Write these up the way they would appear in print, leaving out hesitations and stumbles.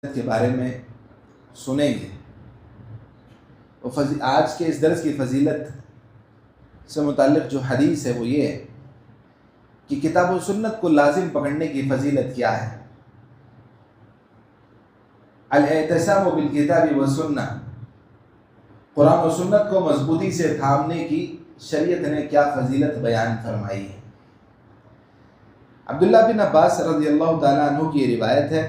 کے بارے میں سنیں گے۔ آج کے اس درس کی فضیلت سے متعلق جو حدیث ہے وہ یہ ہے کہ کتاب و سنت کو لازم پکڑنے کی فضیلت کیا ہے۔ الاعتصام بالکتاب و سنہ، قرآن و سنت کو مضبوطی سے تھامنے کی شریعت نے کیا فضیلت بیان فرمائی ہے۔ عبداللہ بن عباس رضی اللہ تعالیٰ عنہ کی روایت ہے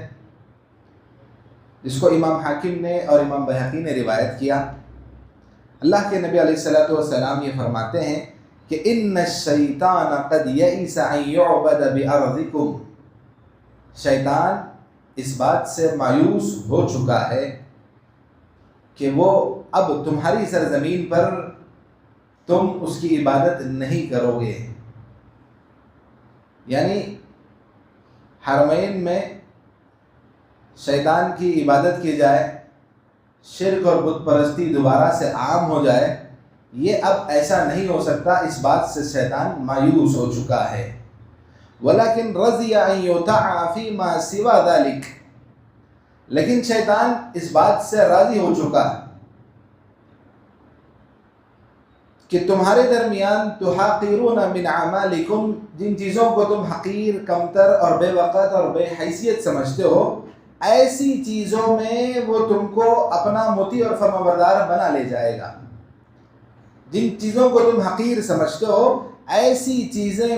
جس کو امام حاکم نے اور امام بہقی نے روایت کیا۔ اللہ کے نبی علیہ الصلوۃ والسلام یہ فرماتے ہیں کہ ان الشیطان قد یئس ان یعبد بارضکم، شیطان اس بات سے مایوس ہو چکا ہے کہ وہ اب تمہاری سرزمین پر تم اس کی عبادت نہیں کرو گے، یعنی حرمین میں شیطان کی عبادت کی جائے، شرک اور بت پرستی دوبارہ سے عام ہو جائے، یہ اب ایسا نہیں ہو سکتا، اس بات سے شیطان مایوس ہو چکا ہے۔ وَلَكِنْ رَضِيَ أَنْ يُطَاعَ فِي مَا سِوَى ذَلِكَ، لیکن شیطان اس بات سے راضی ہو چکا ہے کہ تمہارے درمیان تحاقرون من اعمالکم، جن چیزوں کو تم حقیر، کمتر اور بے وقت اور بے حیثیت سمجھتے ہو، ایسی چیزوں میں وہ تم کو اپنا مطیع اور فرمانبردار بنا لے جائے گا۔ جن چیزوں کو تم حقیر سمجھتے ہو ایسی چیزیں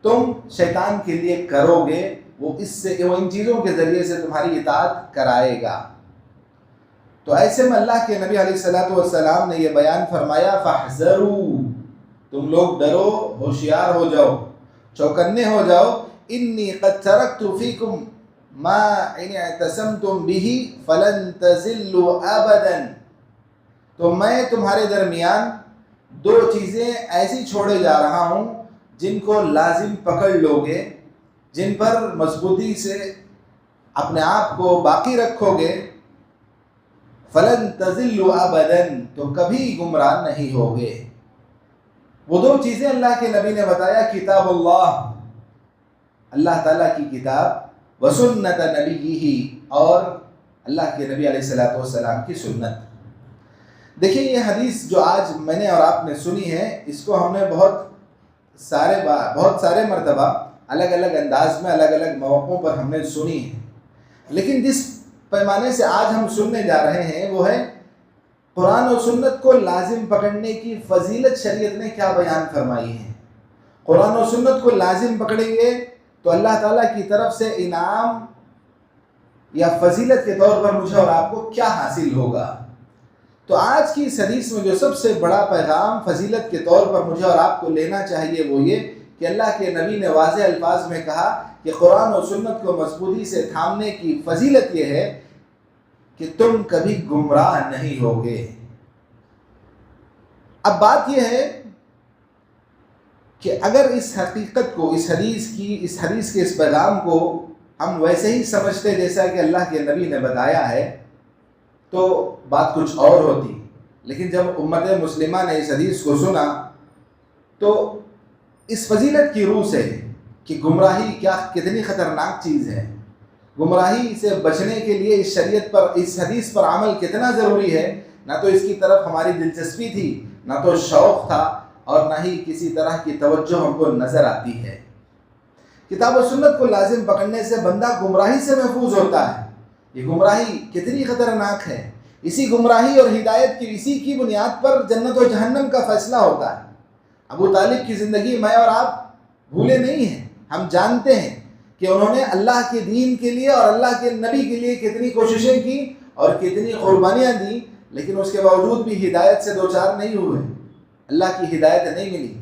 تم شیطان کے لیے کرو گے، وہ ان چیزوں کے ذریعے سے تمہاری اطاعت کرائے گا۔ تو ایسے میں اللہ کے نبی علیہ الصلوۃ والسلام نے یہ بیان فرمایا، فاحذروا، تم لوگ ڈرو، ہوشیار ہو جاؤ، چوکنے ہو جاؤ، انی قد ترکت فیکم ما ان اعتصمتم به فلن تضلوا ابدا، تو میں تمہارے درمیان دو چیزیں ایسی چھوڑے جا رہا ہوں جن کو لازم پکڑ لو گے، جن پر مضبوطی سے اپنے آپ کو باقی رکھو گے، فلن تضلوا ابدا، تو کبھی گمراہ نہیں ہوگے۔ وہ دو چیزیں اللہ کے نبی نے بتایا، کتاب اللہ تعالیٰ کی کتاب، وسنت نبیہ، اور اللہ کے نبی علیہ الصلوۃ والسلام کی سنت۔ دیکھیں یہ حدیث جو آج میں نے اور آپ نے سنی ہے، اس کو ہم نے بہت سارے مرتبہ الگ الگ انداز میں الگ الگ موقعوں پر ہم نے سنی ہے، لیکن جس پیمانے سے آج ہم سننے جا رہے ہیں وہ ہے قرآن و سنت کو لازم پکڑنے کی فضیلت شریعت نے کیا بیان فرمائی ہے۔ قرآن و سنت کو لازم پکڑیں گے تو اللہ تعالیٰ کی طرف سے انعام یا فضیلت کے طور پر مجھے اور آپ کو کیا حاصل ہوگا۔ تو آج کی اس حدیث میں جو سب سے بڑا پیغام فضیلت کے طور پر مجھے اور آپ کو لینا چاہیے وہ یہ کہ اللہ کے نبی نے واضح الفاظ میں کہا کہ قرآن و سنت کو مضبوطی سے تھامنے کی فضیلت یہ ہے کہ تم کبھی گمراہ نہیں ہوگے۔ اب بات یہ ہے کہ اگر اس حقیقت کو، اس حدیث کے اس پیغام کو ہم ویسے ہی سمجھتے جیسا کہ اللہ کے نبی نے بتایا ہے تو بات کچھ اور ہوتی، لیکن جب امت مسلمہ نے اس حدیث کو سنا تو اس فضیلت کی روح سے کہ گمراہی کتنی خطرناک چیز ہے، گمراہی سے بچنے کے لیے اس حدیث پر عمل کتنا ضروری ہے، نہ تو اس کی طرف ہماری دلچسپی تھی، نہ تو شوق تھا، اور نہ ہی کسی طرح کی توجہ ہم کو نظر آتی ہے۔ کتاب و سنت کو لازم پکڑنے سے بندہ گمراہی سے محفوظ ہوتا ہے۔ یہ گمراہی کتنی خطرناک ہے، اسی گمراہی اور ہدایت کی اسی کی بنیاد پر جنت و جہنم کا فیصلہ ہوتا ہے۔ ابو طالب کی زندگی میں اور آپ بھولے نہیں ہیں، ہم جانتے ہیں کہ انہوں نے اللہ کے دین کے لیے اور اللہ کے نبی کے لیے کتنی کوششیں کی اور کتنی قربانیاں دیں، لیکن اس کے باوجود بھی ہدایت سے دوچار نہیں ہوئے، اللہ کی ہدایت نہیں ملی۔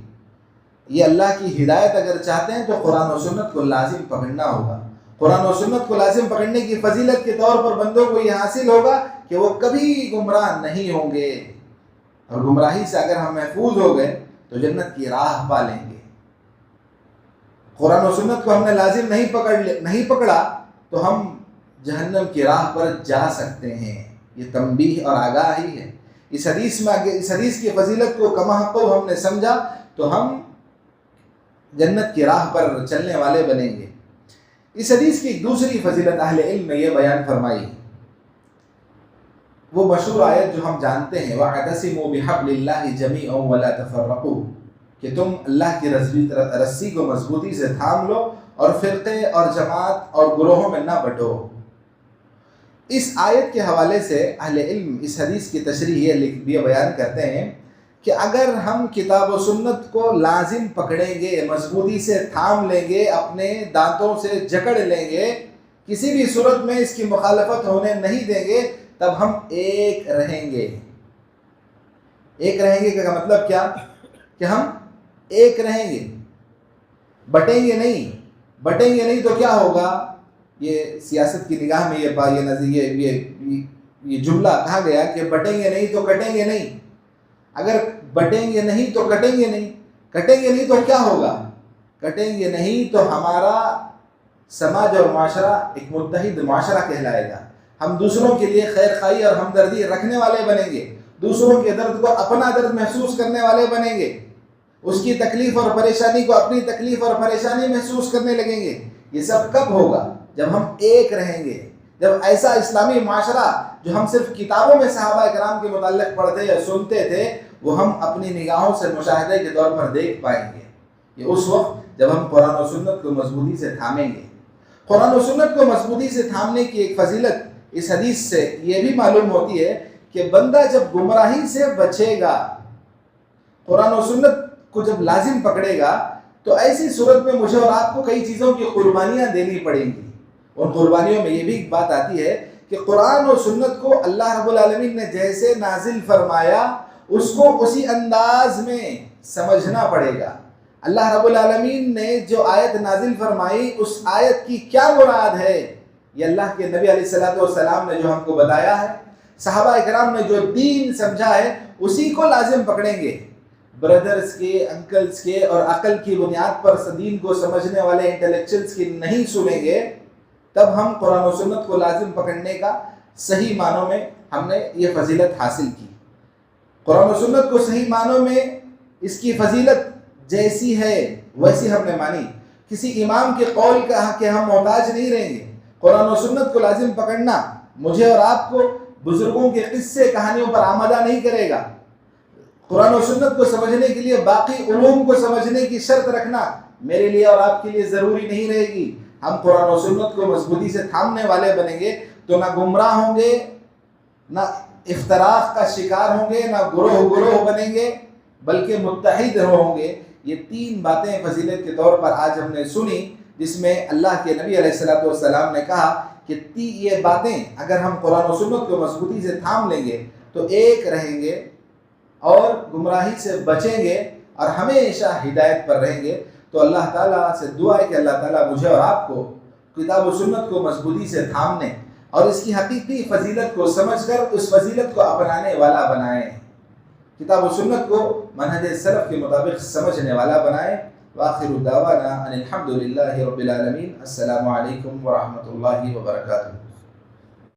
یہ اللہ کی ہدایت اگر چاہتے ہیں تو قرآن و سنت کو لازم پکڑنا ہوگا۔ قرآن و سنت کو لازم پکڑنے کی فضیلت کے طور پر بندوں کو یہ حاصل ہوگا کہ وہ کبھی گمراہ نہیں ہوں گے، اور گمراہی سے اگر ہم محفوظ ہو گئے تو جنت کی راہ پا لیں گے۔ قرآن و سنت کو ہم نے لازم نہیں پکڑا تو ہم جہنم کی راہ پر جا سکتے ہیں۔ یہ تنبیہ اور آگاہی ہے۔ اس حدیث کی فضیلت کو کما حق ہم نے سمجھا تو ہم جنت کی راہ پر چلنے والے بنیں گے۔ اس حدیث کی ایک دوسری فضیلت اہل علم نے یہ بیان فرمائی، وہ مشہور آیت جو ہم جانتے ہیں، وَاعْتَصِمُوا بِحَبْلِ اللَّهِ جَمِيعًا وَلَا تَفَرَّقُوا، کہ تم اللہ کی رسی کو مضبوطی سے تھام لو اور فرقے اور جماعت اور گروہوں میں نہ بٹو۔ اس آیت کے حوالے سے اہل علم اس حدیث کی تشریح یہ بیان کرتے ہیں کہ اگر ہم کتاب و سنت کو لازم پکڑیں گے، مضبوطی سے تھام لیں گے، اپنے دانتوں سے جکڑ لیں گے، کسی بھی صورت میں اس کی مخالفت ہونے نہیں دیں گے، تب ہم ایک رہیں گے۔ ایک رہیں گے کا مطلب کیا؟ کہ ہم ایک رہیں گے، بٹیں گے نہیں۔ بٹیں گے نہیں تو کیا ہوگا؟ یہ سیاست کی نگاہ میں یہ جملہ کہا گیا کہ بٹیں گے نہیں تو کٹیں گے نہیں۔ اگر بٹیں گے نہیں تو کٹیں گے نہیں، کٹیں گے نہیں تو کیا ہوگا؟ کٹیں گے نہیں تو ہمارا سماج اور معاشرہ ایک متحد معاشرہ کہلائے گا۔ ہم دوسروں کے لیے خیر خواہی اور ہمدردی رکھنے والے بنیں گے، دوسروں کے درد کو اپنا درد محسوس کرنے والے بنیں گے، اس کی تکلیف اور پریشانی کو اپنی تکلیف اور پریشانی محسوس کرنے لگیں گے۔ یہ سب کب ہوگا؟ جب ہم ایک رہیں گے، جب ایسا اسلامی معاشرہ جو ہم صرف کتابوں میں صحابہ کرام کے متعلق پڑھتے یا سنتے تھے، وہ ہم اپنی نگاہوں سے مشاہدے کے طور پر دیکھ پائیں گے۔ یہ اس وقت جب ہم قرآن و سنت کو مضبوطی سے تھامیں گے۔ قرآن و سنت کو مضبوطی سے تھامنے کی ایک فضیلت اس حدیث سے یہ بھی معلوم ہوتی ہے کہ بندہ جب گمراہی سے بچے گا، قرآن و سنت کو جب لازم پکڑے گا، تو ایسی صورت میں مجھے اور آپ کو کئی چیزوں کی قربانیاں دینی پڑیں گی۔ ان قربانیوں میں یہ بھی ایک بات آتی ہے کہ قرآن و سنت کو اللہ رب العالمین نے جیسے نازل فرمایا اس کو اسی انداز میں سمجھنا پڑے گا۔ اللہ رب العالمین نے جو آیت نازل فرمائی، اس آیت کی کیا مراد ہے، یہ اللہ کے نبی علیہ السلام نے جو ہم کو بتایا ہے، صحابہ کرام نے جو دین سمجھا ہے، اسی کو لازم پکڑیں گے۔ بردرز کے، انکلز کے اور عقل کی بنیاد پر دین کو سمجھنے والے انٹلیکچوئلز کی نہیں سنیں گے، تب ہم قرآن و سنت کو لازم پکڑنے کا صحیح معنوں میں ہم نے یہ فضیلت حاصل کی۔ قرآن و سنت کو صحیح معنوں میں اس کی فضیلت جیسی ہے ویسی ہم نے مانی۔ کسی امام کے قول کا کہ ہم محتاج نہیں رہیں گے۔ قرآن و سنت کو لازم پکڑنا مجھے اور آپ کو بزرگوں کے قصے کہانیوں پر آمادہ نہیں کرے گا۔ قرآن و سنت کو سمجھنے کے لیے باقی علوم کو سمجھنے کی شرط رکھنا میرے لیے اور آپ کے لیے ضروری نہیں رہے گی۔ ہم قرآن و سنت کو مضبوطی سے تھامنے والے بنیں گے تو نہ گمراہ ہوں گے، نہ افتراق کا شکار ہوں گے، نہ گروہ بنیں گے، بلکہ متحد ہوں گے۔ یہ تین باتیں فضیلت کے طور پر آج ہم نے سنی، جس میں اللہ کے نبی علیہ السلام نے کہا کہ یہ باتیں اگر ہم قرآن و سنت کو مضبوطی سے تھام لیں گے تو ایک رہیں گے اور گمراہی سے بچیں گے اور ہمیشہ ہدایت پر رہیں گے۔ تو اللہ تعالیٰ سے دعا ہے کہ اللہ تعالیٰ مجھے اور آپ کو کتاب و سنت کو مضبوطی سے تھامنے اور اس کی حقیقی فضیلت کو سمجھ کر اس فضیلت کو اپنانے والا بنائیں، کتاب و سنت کو منہج سلف کے مطابق سمجھنے والا بنائیں۔ وآخر دعوانا ان الحمد للہ رب العالمین۔ السلام علیکم ورحمۃ اللہ وبرکاتہ۔